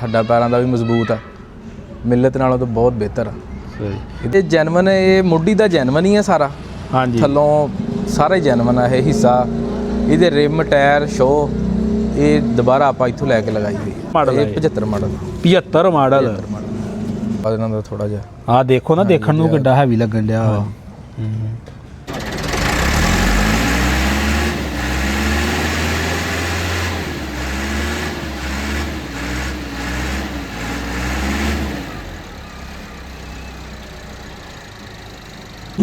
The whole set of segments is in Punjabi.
हड्डा पैरों का भी मजबूत है, मिलत नालों तो बहुत बेहतर है। ये जैनवन, ये मुड्डी का जैनवन ही है सारा। हाँ जी, थलों सारा ही जैनवन है। ये हिस्सा ये रिम टायर शो ये दोबारा आप इतों लैके लगाई हुई है। 75 मॉडल 75 मॉडल थोड़ा जहा हाँ देखो ना, देखने को कितना हैवी लगन दिया।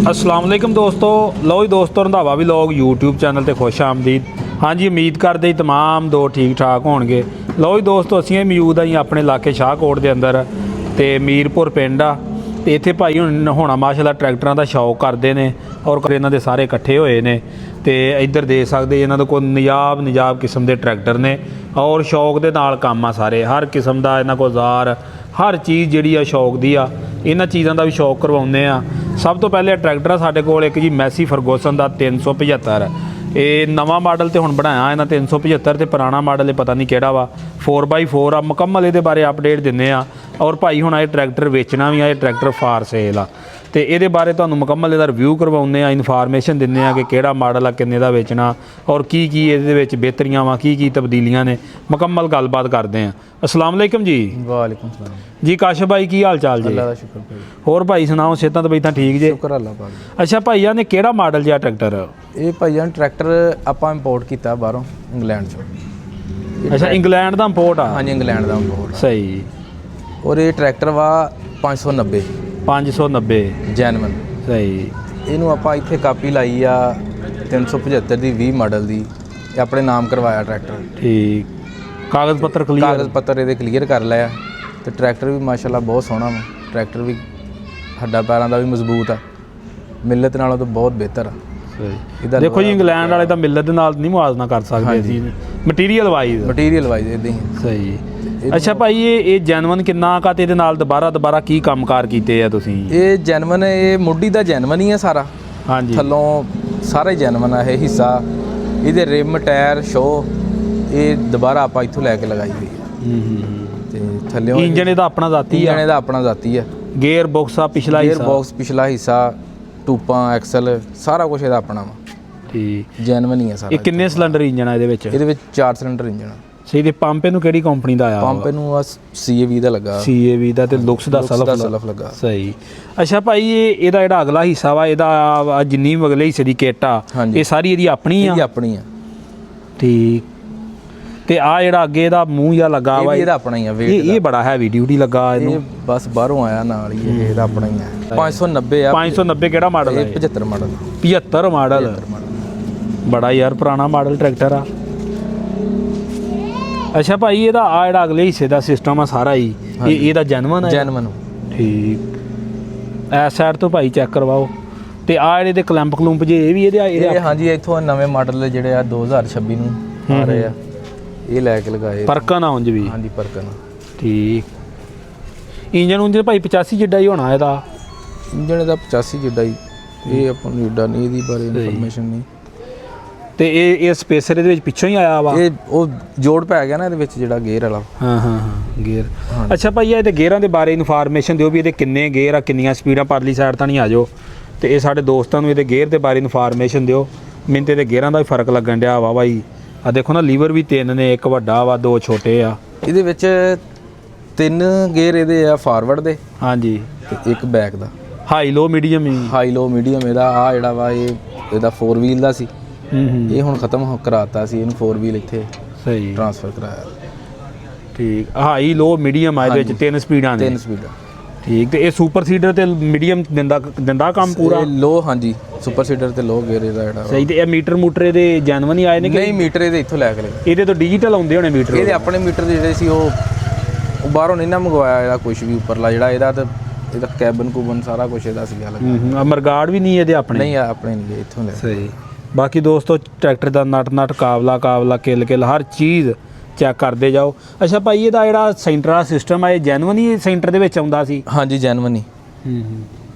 अस्सलाम वालेकुम दोस्तों, लो जी दोस्तों, रंधावा व्लॉग यूट्यूब चैनल ते खुश आमदीद। हाँ जी, उम्मीद करते तमाम दो ठीक ठाक होणगे। लो जी दोस्तों, असीं मौजूद आई अपने इलाके शाहकोट के अंदर ते मीरपुर पिंड आ ते इत्थे भाई होना माशाअल्लाह ट्रैक्टरां दा शौक करदे ने और इन्हां दे सारे इकट्ठे होए ने ते इधर देख सकदे इन्हां दे कोल निजाब किस्म के ट्रैक्टर ने और शौक दे नाल काम आ सारे। हर किस्म का इन्हां कोल औजार हर चीज़ जिहड़ी आ शौक दी आ, इन्हां चीज़ां दा भी शौक करवाउने आ। सब तो पहले ट्रैक्टर आ साडे कोल एक जी मैसी फरगूसन का 375। ये नवा मॉडल तो हुण बनाया इन्हां 375 ते पुराना मॉडल पता नहीं किहड़ा वा 4x4 आ। मुकम्मल ये बारे अपडेट दिंदे आ और भाई हुण ये ट्रैक्टर वेचना भी आ, ये ट्रैक्टर फार सेल आ ते इहदे बारे तुहानूं मुकम्मल इहदा रिव्यू करवाउने आ, इन्फॉर्मेशन दिंदे आ कि किहड़ा मॉडल आ, किन्ने दा वेचना और की इहदे विच बेहतरियां वा, की तब्दीलियां ने, मुकम्मल गलबात करदे आ। अस्सलाम वालेकुम जी। वालेकुम सलाम जी। काशिफ भाई की हाल चाल जी? अल्लाह दा शुक्र भाई। होर भाई सुनाओ, सेहतां तो बई ठीक जे? शुक्र अल्लाह पाक। अच्छा भाईया ने किहड़ा मॉडल जिहा ट्रैक्टर? ये भाईया ट्रैक्टर आपां इंपोर्ट कीता बाहरों इंग्लैंड चों। अच्छा, इंग्लैंड दा इंपोर्ट आ? हाँ जी, इंग्लैंड दा इंपोर्ट। सही। और ये ट्रैक्टर वा 590 जैनवन। सही। इनू आपां इत्थे कापी लाई आ 375 दी 20 मॉडल दी, अपने नाम करवाया ट्रैक्टर। ठीक, कागज़ पत्तर क्लीयर? कागज़ पत्तर ये क्लीयर कर लिया तो ट्रैक्टर भी माशाल्लाह बहुत सोहना वा। ट्रैक्टर भी हड्डा पैरों का भी मजबूत है, मिलत नालों तो बहुत बेहतर है। देखो जी, इंग्लैंड वाले तो मिलत दे नाल नहीं मुआवजा कर सकते मटीरियल वाइज इदां ही। सही। अच्छा भाई, ये जैनवन किन्ना का ते इहदे नाल दोबारा की कामकार कीते आ तुसीं? ये जैनवन, ये मुड्डी का जैनवन ही है सारा। हाँ जी, थलों सारा ही जैनवन है। ये हिस्सा ये रिम टायर शो ये दोबारा आप इतों लैके लगाई हुई है। थल्ले इंजन इहदा अपना जाती है? इंजन इहदा अपना जाती है। गेयर बॉक्स पिछला गेयर बॉक्स पिछला हिस्सा, टूपा एक्सल सारा कुछ इहदा अपना वा। ठीक, जैनवन ही है सारा। ये किन्ने सिलेंडर इंजन है इहदे विच? इहदे विच 4 सिलेंडर इंजन है। सही। ते पंप इहनूं किहड़ी कंपनी दा आया? पंप इहनूं CAV दा लगा। CAV दा ते लुक्स दा सलफ लगा। सही। अच्छा भाई, ये इहदा जिहड़ा अगला हिस्सा वा, इहदा जिन्नी भी अगले हिस्से दी किट आ, ये सारी इहदी अपनी आ? अपनी है। ठीक। ते आ जिहड़ा अगे दा मूंह जिहा लगा वा, इहदा अपना ही है। ये बड़ा हैवी ड्यूटी लगा इहनूं। ये बस बाहरों आया नाल ही, इहदा अपना ही है। 590 आ। 590 किहड़ा मॉडल है? 75 मॉडल। 75 मॉडल। बड़ा यार पुराना मॉडल ट्रैक्टर आ। अच्छा भाई, ਇਹਦਾ ਆ ਜਿਹੜਾ ਅਗਲੇ ਹਿੱਸੇ ਦਾ ਸਿਸਟਮ ਆ ਸਾਰਾ ਹੀ ਇਹਦਾ ਜੈਨਵਨ ਹੈ? ਜੈਨਵਨ। ਠੀਕ। ਐਸ ਸਾਈਡ ਤੋਂ ਭਾਈ ਚੈੱਕ ਕਰਵਾਓ ਤੇ ਆ ਜਿਹੜੇ ਤੇ ਕਲੈਂਪ ਕਲੂੰਪ ਜੇ ਇਹ ਵੀ ਇਹਦੇ? ਹਾਂਜੀ, ਇੱਥੋਂ ਨਵੇਂ ਮਾਡਲ ਜਿਹੜੇ ਆ 2026 ਨੂੰ ਆ ਰਹੇ ਆ, ਇਹ ਲੈ ਕੇ ਲਗਾਏ। ਪਰਕਨ ਆ ਉਂਝ ਵੀ? ਹਾਂਜੀ, ਪਰਕਨ। ਠੀਕ। ਇੰਜਨ ਉਂਝ ਭਾਈ 85 ਜਿੱਡਾ ਹੀ ਹੋਣਾ ਇਹਦਾ? ਇੰਜਨ ਇਹਦਾ 85 ਜਿੱਡਾ ਹੀ। ਇਹ ਆਪਾਂ ਨੂੰ ਜਿੱਡਾ ਨਹੀਂ, ਇਹਦੀ ਬਾਰੇ ਇਨਫੋਰਮੇਸ਼ਨ ਨਹੀਂ। ਤੇ ਇਹ ਸਪੇਸਰ ਇਹਦੇ ਵਿੱਚ ਪਿੱਛੋਂ ਹੀ ਆਇਆ ਵਾ? ਇਹ ਉਹ ਜੋੜ ਪੈ ਗਿਆ ਨਾ ਇਹਦੇ ਵਿੱਚ ਜਿਹੜਾ ਗੇਅਰ ਵਾਲਾ। ਹਾਂ ਗੇਅਰ। ਅੱਛਾ ਭਾਈ, ਇਹਦੇ ਗੇਅਰਾਂ ਦੇ ਬਾਰੇ ਇਨਫੋਰਮੇਸ਼ਨ ਦਿਓ ਵੀ ਇਹਦੇ ਕਿੰਨੇ ਗੇਅਰ ਆ, ਕਿੰਨੀਆਂ ਸਪੀਡਾਂ। ਪਰਲੀ ਸਾਈਡ ਤਾਂ ਨਹੀਂ ਆ ਜਾਓ ਤੇ ਇਹ ਸਾਡੇ ਦੋਸਤਾਂ ਨੂੰ ਇਹਦੇ ਗੇਅਰ ਦੇ ਬਾਰੇ ਇਨਫੋਰਮੇਸ਼ਨ ਦਿਓ। ਮੈਨੂੰ ਤੇ ਇਹਦੇ ਗੇਅਰਾਂ ਦਾ ਵੀ ਫਰਕ ਲੱਗਣ ਡਿਆ ਵਾ ਬਾਈ। ਆ ਦੇਖੋ ਨਾ, ਲੀਵਰ ਵੀ 3 ਨੇ, ਇੱਕ ਵੱਡਾ ਵਾ 2 ਛੋਟੇ ਆ। ਇਹਦੇ ਵਿੱਚ 3 ਗੇਅਰ ਇਹਦੇ ਆ ਫਾਰਵਰਡ ਦੇ। ਹਾਂਜੀ, ਤੇ ਇੱਕ ਬੈਕ ਦਾ। ਹਾਈ ਲੋ ਮੀਡੀਅਮ ਇਹਦਾ ਆ ਜਿਹੜਾ ਵਾ ਇਹਦਾ 4 ਵੀਲ ਦਾ ਸੀ। ਇਹ ਹੁਣ ਖਤਮ ਕਰਾਤਾ ਸੀ, ਇਹਨੂੰ 4 ਵੀਲ ਇੱਥੇ ਸਹੀ ਟ੍ਰਾਂਸਫਰ ਕਰਾਇਆ। ਠੀਕ। ਹਾਈ ਲੋ ਮੀਡੀਅਮ ਆ ਇਹਦੇ ਵਿੱਚ 3 ਸਪੀਡਾਂ ਨੇ? 3 ਸਪੀਡਾਂ। ਠੀਕ। ਤੇ ਇਹ ਸੁਪਰ ਸੀਡਰ ਤੇ ਮੀਡੀਅਮ ਦਿੰਦਾ ਕੰਮ ਪੂਰਾ? ਲੋ, ਹਾਂਜੀ, ਸੁਪਰ ਸੀਡਰ ਤੇ ਲੋ ਗੇਅਰ ਇਹਦਾ ਜਿਹੜਾ। ਸਹੀ। ਤੇ ਇਹ ਮੀਟਰ ਇਹਦੇ ਜੈਨਵਨ ਹੀ ਆਏ ਨੇ ਕਿ ਨਹੀਂ? ਮੀਟਰ ਇਹਦੇ ਇੱਥੋਂ ਲੈ ਕੇ ਲਏ। ਇਹਦੇ ਤੋਂ ਡਿਜੀਟਲ ਆਉਂਦੇ ਹੋਣੇ ਮੀਟਰ? ਇਹਦੇ ਆਪਣੇ ਮੀਟਰ ਜਿਹੜੇ ਸੀ ਉਹ ਬਾਹਰੋਂ ਨਹੀਂ ਨਾ ਮੰਗਵਾਇਆ ਇਹਦਾ ਕੁਝ ਵੀ। ਉੱਪਰਲਾ ਜਿਹੜਾ ਇਹਦਾ ਤੇ ਇਹਦਾ ਕੈਬਨ ਕੂਬਨ ਸਾਰਾ ਕੁਝ ਇਹਦਾ ਸੀਗਾ ਲੱਗਾ। ਮਰਗਾੜ ਵੀ ਨਹੀਂ ਇਹਦੇ ਆਪਣੇ? ਨਹੀਂ, ਆਪਣੇ ਨਹੀਂ, ਇੱਥੋਂ ਲੈ। ਸਹੀ। ਬਾਕੀ ਦੋਸਤੋ, ਟਰੈਕਟਰ ਦਾ ਨਟ ਕਾਬਲਾ ਕਿੱਲ ਹਰ ਚੀਜ਼ ਚੈੱਕ ਕਰਦੇ ਜਾਓ। ਅੱਛਾ ਭਾਈ, ਇਹਦਾ ਜਿਹੜਾ ਸੈਂਟਰ ਦਾ ਸਿਸਟਮ ਆ, ਇਹ ਜੈਨਵਨ ਹੀ ਸੈਂਟਰ ਦੇ ਵਿੱਚ ਆਉਂਦਾ ਸੀ? ਹਾਂਜੀ, ਜੈਨਵਨ ਹੀ।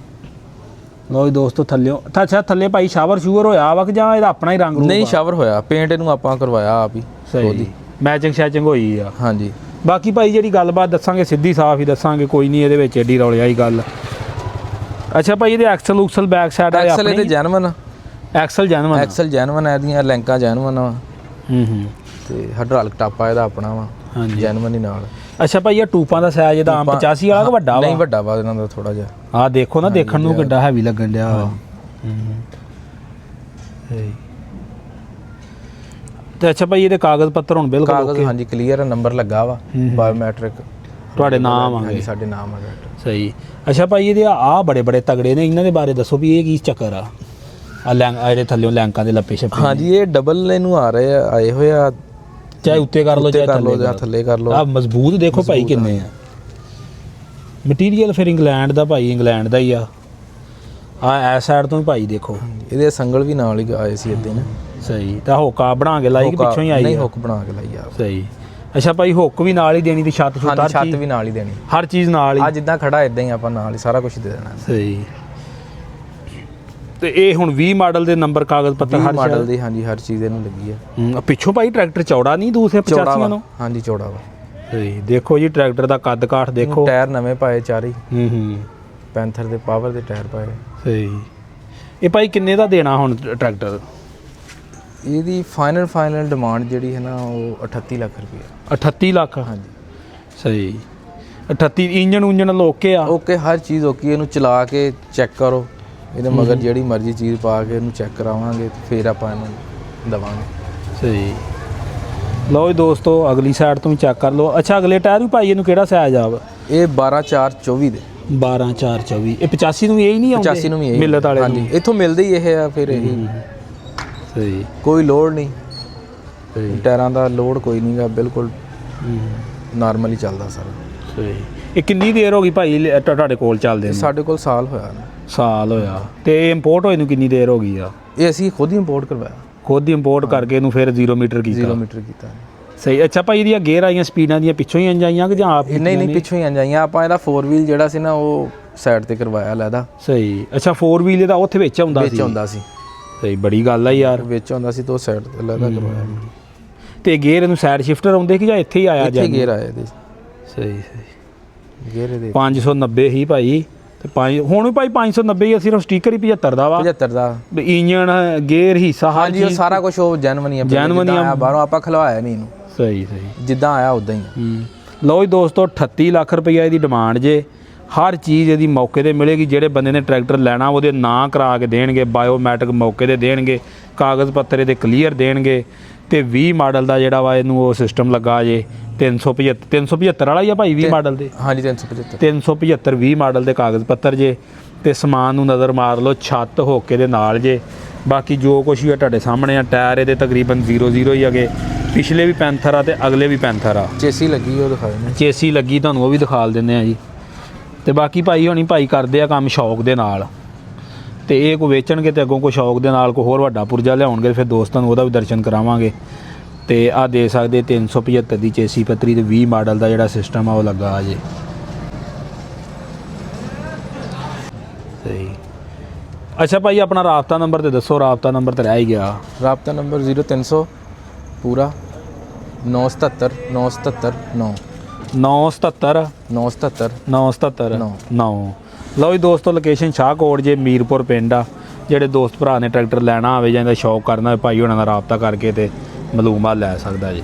ਲੋ ਜੀ ਦੋਸਤੋ, ਥੱਲੇ ਭਾਈ ਸ਼ਾਵਰ ਹੋਇਆ ਵਾ ਕਿ ਜਾਂ ਇਹਦਾ ਆਪਣਾ ਹੀ ਰੰਗ? ਨਹੀਂ, ਸ਼ਾਵਰ ਹੋਇਆ। ਪੇਂਟ ਇਹਨੂੰ ਆਪਾਂ ਕਰਵਾਇਆ ਆਪ ਹੀ। ਸਹੀ। ਮੈਚਿੰਗ ਹੋਈ ਆ? ਹਾਂਜੀ। ਬਾਕੀ ਭਾਈ ਜਿਹੜੀ ਗੱਲਬਾਤ ਦੱਸਾਂਗੇ ਸਿੱਧੀ ਸਾਫ਼ ਹੀ ਦੱਸਾਂਗੇ, ਕੋਈ ਨਹੀਂ ਇਹਦੇ ਵਿੱਚ ਐਡੀ ਰੌਲੇ ਵਾਲੀ ਗੱਲ। ਅੱਛਾ ਭਾਈ ਇਹਦੇ ਐਕਸਲ ਉਕਸਲ ਬੈਕ ਸਾਈਡ ਵਾਲੇ ਐਕਸਲ ਇਹਦੇ ਜੈਨੂਇਨ ਐਕਸਲ ਜੈਨੂਇਨ ਇਹਦੀਆਂ ਲੈਂਕਾਂ ਜੈਨੂਇਨ ਵਾ। ਤੇ ਹਾਈਡ੍ਰੋਲਿਕ ਟਾਪਾ ਇਹਦਾ ਆਪਣਾ ਵਾ, ਹਾਂਜੀ ਜੈਨੂਇਨ ਹੀ ਨਾਲ। ਅੱਛਾ ਭਾਈ ਇਹ ਟੂਪਾਂ ਦਾ ਸਾਈਜ਼ ਇਹਦਾ ਆਮ 85 ਵਾਲਾ ਕਿ ਵੱਡਾ ਵਾ? ਨਹੀਂ ਵੱਡਾ ਵਾ ਇਹਨਾਂ ਦਾ ਥੋੜਾ ਜਿਹਾ। ਆਹ ਦੇਖੋ ਨਾ, ਦੇਖਣ ਨੂੰ ਕਿੱਡਾ ਹੈਵੀ ਲੱਗਣ ਡਿਆ ਵਾ। ਤੇ ਅੱਛਾ ਭਾਈ ਇਹਦੇ ਕਾਗਜ਼ ਪੱਤਰ ਹੁਣ ਬਿਲਕੁਲ ਕਾਗਜ਼ ਹਾਂਜੀ ਕਲੀਅਰ, ਨੰਬਰ ਲੱਗਾ ਵਾ, ਬਾਇਓਮੈਟ੍ਰਿਕ ਤੁਹਾਡੇ ਨਾਮ ਆ? ਹਾਂਜੀ ਸਾਡੇ ਨਾਮ ਆ। ਸਹੀ। ਅੱਛਾ ਭਾਈ ਇਹਦੇ ਆ ਬੜੇ ਬੜੇ ਤਗੜੇ ਨੇ, ਇਹਨਾਂ ਦੇ ਬਾਰੇ ਦੱਸੋ ਵੀ ਇਹ ਕੀ ਚੱਕਰ ਆ? ਆ ਜਿਹੜੇ ਥੱਲੇ ਲੈਂਕਾਂ ਦੇ ਲੱਪੇ ਛੱਪੇ। ਹਾਂਜੀ ਇਹ ਡਬਲ ਇਹਨੂੰ ਆਏ ਹੋਏ ਆ, ਚਾਹੇ ਉੱਤੇ ਕਰ ਲਓ ਚਾਹੇ ਥੱਲੇ ਕਰ ਲਓ। ਆ ਮਜ਼ਬੂਤ ਦੇਖੋ ਭਾਈ ਕਿੰਨੇ ਆ। ਮਟੀਰੀਅਲ ਫਿਰ ਇੰਗਲੈਂਡ ਦਾ ਭਾਈ, ਇੰਗਲੈਂਡ ਦਾ ਹੀ ਆ। ਐਸ ਸਾਈਡ ਤੋਂ ਵੀ ਭਾਈ ਦੇਖੋ ਇਹਦੇ ਸੰਗਲ ਵੀ ਨਾਲ ਹੀ ਆਏ ਸੀ ਇੱਦਾਂ ਨਾ। ਸਹੀ। ਤਾਂ ਹੋਕਾ ਬਣਾ ਕੇ ਲਾਈ ਕਿ ਪਿੱਛੋਂ ਹੀ ਆਈ? ਨਹੀਂ ਹੁੱਕ ਬਣਾ ਕੇ ਲਾਈ ਆ। ਸਹੀ। ਅੱਛਾ ਭਾਈ ਹੁੱਕ ਵੀ ਨਾਲ ਹੀ ਦੇਣੀ ਤੇ ਛੱਤ ਵੀ ਨਾਲ ਹੀ ਦੇਣੀ, ਹਰ ਚੀਜ਼ ਨਾਲ ਹੀ। ਆ ਜਿੱਦਾਂ ਖੜਾ ਇਦਾਂ ਹੀ ਆਪਾਂ ਨਾਲ ਹੀ ਸਾਰਾ ਕੁਝ ਦੇ ਦੇਣਾ। ਸਹੀ। ਤੇ ਇਹ ਹੁਣ 20 ਮਾਡਲ ਦੇ ਨੰਬਰ ਕਾਗਜ਼ ਪੱਤਰ ਹਰ ਮਾਡਲ ਦੀ ਹਾਂਜੀ ਹਰ ਚੀਜ਼ ਇਹਨੂੰ ਲੱਗੀ ਆ। ਪਿੱਛੋਂ ਭਾਈ ਟਰੈਕਟਰ ਚੌੜਾ ਨਹੀਂ ਦੂਸਰੇ 85 ਨੂੰ? ਹਾਂਜੀ ਚੌੜਾ ਵਾ। ਸਹੀ। ਦੇਖੋ ਜੀ ਟਰੈਕਟਰ ਦਾ ਕੱਦ ਕਾਠ ਦੇਖੋ। ਟਾਇਰ ਨਵੇਂ ਪਾਏ ਚਾਰੇ। ਪੈਂਥਰ ਦੇ ਪਾਵਰ ਦੇ ਟਾਇਰ ਪਾਏ। ਸਹੀ। ਇਹ ਭਾਈ ਕਿੰਨੇ ਦਾ ਦੇਣਾ ਹੁਣ ਟਰੈਕਟਰ? ਇਹਦੀ ਫਾਈਨਲ ਡਿਮਾਂਡ ਜਿਹੜੀ ਹੈ ਨਾ ਉਹ 38 ਲੱਖ ਰੁਪਏ। 38 ਲੱਖ? ਹਾਂਜੀ। ਸਹੀ। 38। ਇੰਜਣ ਓਕੇ ਆ? ਓਕੇ, ਹਰ ਚੀਜ਼ ਓਕੇ। ਇਹਨੂੰ ਚਲਾ ਕੇ ਚੈੱਕ ਕਰੋ, ਇਹਦੇ ਮਗਰ ਜਿਹੜੀ ਮਰਜ਼ੀ ਚੀਜ਼ ਪਾ ਕੇ ਇਹਨੂੰ ਚੈੱਕ ਕਰਾਵਾਂਗੇ ਫਿਰ ਆਪਾਂ ਇਹਨੂੰ ਦਵਾਂਗੇ। ਸਹੀ। ਲਓ ਜੀ ਦੋਸਤੋ ਅਗਲੀ ਸਾਈਡ ਤੋਂ ਵੀ ਚੈੱਕ ਕਰ ਲਓ। ਅੱਛਾ ਅਗਲੇ ਟਾਇਰ ਵੀ ਭਾਈ ਇਹਨੂੰ ਕਿਹੜਾ ਸਾਈਜ਼ ਆ? ਇਹ 12/4/24 ਦੇ। 12/4/24। ਇਹ 85 ਨੂੰ ਵੀ ਇਹੀ ਨਹੀਂ ਆਉਂਦੇ? 85 ਨੂੰ ਵੀ ਇਹੀ ਮਿਲਤ ਵਾਲੇ। ਹਾਂਜੀ ਇੱਥੋਂ ਮਿਲਦੇ ਹੀ ਇਹ ਆ ਫਿਰ ਇਹੀ। ਸਹੀ। ਕੋਈ ਲੋਡ ਨਹੀਂ, ਟਾਇਰਾਂ ਦਾ ਲੋਡ ਕੋਈ ਨਹੀਂਗਾ, ਬਿਲਕੁਲ ਨਾਰਮਲੀ ਚੱਲਦਾ ਸਾਰਾ। ਸਹੀ। ਇਹ ਕਿੰਨੀ ਦੇਰ ਹੋ ਗਈ ਭਾਈ ਤੁਹਾਡੇ ਕੋਲ ਚੱਲਦੇ ਨੇ? ਸਾਡੇ ਕੋਲ ਸਾਲ ਹੋਇਆ। ਸਾਲ ਹੋਇਆ। ਤੇ ਇੰਪੋਰਟ ਹੋਏ ਨੂੰ ਕਿੰਨੀ ਦੇਰ ਹੋ ਗਈ ਆ? ਇਹ ਅਸੀਂ ਖੁਦ ਹੀ ਇੰਪੋਰਟ ਕਰਵਾਇਆ। ਖੁਦ ਹੀ ਇੰਪੋਰਟ ਕਰਕੇ ਇਹਨੂੰ ਫਿਰ 0 ਮੀਟਰ ਕੀਤਾ? 0 ਮੀਟਰ ਕੀਤਾ। ਸਹੀ। ਅੱਛਾ ਭਾਈ ਇਹਦੀਆਂ ਗੇਅਰ ਆਈਆਂ ਸਪੀਡਾਂ ਦੀਆਂ ਪਿੱਛੋਂ ਹੀ ਆਈਆਂ ਕਿ ਜਾਂ ਆਪ? ਨਹੀਂ ਪਿੱਛੋਂ ਹੀ ਆਈਆਂ। ਆਪਾਂ ਇਹਦਾ 4 ਵੀਲ ਜਿਹੜਾ ਸੀ ਨਾ ਉਹ ਸਾਈਡ ਤੇ ਕਰਵਾਇਆ ਲੈਦਾ। ਸਹੀ। ਅੱਛਾ 4 ਵੀਲ ਇਹਦਾ ਉੱਥੇ ਵਿੱਚ ਆਉਂਦਾ ਸੀ? ਸਹੀ। ਬੜੀ ਗੱਲ ਆ ਯਾਰ, ਵਿੱਚ ਆਉਂਦਾ ਸੀ ਤਾਂ ਸਾਈਡ ਤੇ ਲੈਦਾ ਕਰਵਾਇਆ। ਤੇ ਗੇਅਰ ਇਹਨੂੰ ਸਾਈਡ ਸ਼ਿਫਟਰ ਆਉਂਦੇ ਕਿ ਜਾਂ ਇੱਥੇ ਹੀ ਆਇਆ? ਇੱਥੇ ਗੇਅਰ ਆਇਆ ਇਹਦੇ। ਸਹੀ। ਗੇਅਰ ਇਹਦੇ 590 ਹੀ ਭਾਈ। ਤੇ ਹੁਣ ਵੀ ਭਾਈ 590 ਹੀ ਆ, ਸਿਰਫ ਸਟicker ਹੀ 75 ਦਾ ਵਾ। 75 ਦਾ ਇੰਜਣ ਗੇਅਰ ਹਿੱਸਾ ਹਾਂਜੀ ਉਹ ਸਾਰਾ ਕੁਝ ਉਹ ਜੈਨੂਇਨ ਹੀ ਆ। ਬਾਹਰੋਂ ਆਪਾਂ ਖਲਵਾਇਆ ਨਹੀਂ ਇਹਨੂੰ। ਸਹੀ ਸਹੀ। ਜਿੱਦਾਂ ਆਇਆ ਉਦਾਂ ਹੀ। ਲਓ ਜੀ ਦੋਸਤੋ 38 ਲੱਖ ਰੁਪਈਆ ਇਹਦੀ ਡਿਮਾਂਡ ਜੇ। ਹਰ ਚੀਜ਼ ਇਹਦੀ ਮੌਕੇ ਤੇ ਮਿਲੇਗੀ। ਜਿਹੜੇ ਬੰਦੇ ਨੇ ਟਰੈਕਟਰ ਲੈਣਾ ਉਹਦੇ ਨਾਂ ਕਰਾ ਕੇ ਦੇਣਗੇ, ਬਾਇਓਮੈਟ੍ਰਿਕ ਮੌਕੇ ਤੇ ਦੇਣਗੇ, ਕਾਗਜ਼ ਪੱਤਰ ਇਹਦੇ ਕਲੀਅਰ ਦੇਣਗੇ। ਤੇ 20 ਮਾਡਲ ਦਾ ਜਿਹੜਾ ਵਾ ਇਹਨੂੰ ਉਹ ਸਿਸਟਮ ਲੱਗਾ ਜੇ 375 ਵਾਲਾ ਹੀ ਆ ਭਾਈ 20 ਮਾਡਲ ਦੇ? ਹਾਂਜੀ 375 20 ਮਾਡਲ ਦੇ ਕਾਗਜ਼ ਪੱਤਰ ਜੇ। ਤੇ ਸਮਾਨ ਨੂੰ ਨਜ਼ਰ ਮਾਰ ਲਓ, ਛੱਤ ਹੋਕੇ ਦੇ ਨਾਲ ਜੇ। ਬਾਕੀ ਜੋ ਕੁਛ ਵੀ ਆ ਤੁਹਾਡੇ ਸਾਹਮਣੇ ਆ। ਟਾਇਰ ਇਹਦੇ ਤਕਰੀਬਨ 0 ਹੀ ਹੈਗੇ। ਪਿਛਲੇ ਵੀ ਪੈਂਥਰ ਆ ਤੇ ਅਗਲੇ ਵੀ ਪੈਂਥਰ ਆ। ਚੇਸੀ ਲੱਗੀ ਉਹ ਦਿਖਾ ਦਿੰਦੇ। ਚੇਸੀ ਲੱਗੀ ਤੁਹਾਨੂੰ ਉਹ ਵੀ ਦਿਖਾ ਦਿੰਦੇ ਆ ਜੀ। ਤੇ ਬਾਕੀ ਭਾਈ ਹੋਣੀ ਭਾਈ ਕਰਦੇ ਆ ਕੰਮ ਸ਼ੌਕ ਦੇ ਨਾਲ। ਤੇ ਇਹ ਕੋਈ ਵੇਚਣਗੇ ਤੇ ਅੱਗੋਂ ਕੋਈ ਸ਼ੌਕ ਦੇ ਨਾਲ ਕੋਈ ਹੋਰ ਵੱਡਾ ਪੁਰਜਾ ਲਿਆਉਣਗੇ, ਫਿਰ ਦੋਸਤਾਂ ਨੂੰ ਉਹਦਾ ਵੀ ਦਰਸ਼ਨ ਕਰਾਵਾਂਗੇ। ਤੇ ਆ ਦੇ ਸਕਦੇ 375 ਦੀ ਚੇਸੀ ਪੱਤਰੀ ਤੇ 20 ਮਾਡਲ ਦਾ ਜਿਹੜਾ ਸਿਸਟਮ ਆ ਉਹ ਲੱਗਾ ਜੇ। ਸਹੀ। ਅੱਛਾ ਭਾਈ ਆਪਣਾ ਰਾਬਤਾ ਨੰਬਰ ਤੇ ਦੱਸੋ। ਰਾਬਤਾ ਨੰਬਰ ਤੇ ਰਹਿ ਹੀ ਗਿਆ। ਰਾਬਤਾ ਨੰਬਰ 0300 ਪੂਰਾ 977 977 9 977 977 977 9। ਲਓ ਜੀ ਦੋਸਤੋ ਲੋਕੇਸ਼ਨ ਸ਼ਾਹਕੋਟ ਜੇ, ਮੀਰਪੁਰ ਪਿੰਡ ਆ। ਜਿਹੜੇ ਦੋਸਤ ਭਰਾ ਨੇ ਟਰੈਕਟਰ ਲੈਣਾ ਹੋਵੇ ਜਾਂ ਇਹਦਾ ਸ਼ੌਕ ਕਰਨਾ ਹੋਵੇ ਭਾਈ ਉਹਨਾਂ ਦਾ ਰਾਬਤਾ ਕਰਕੇ ਤੇ ਮਾਲੂਮਾਤ ਲੈ ਸਕਦਾ ਜੀ।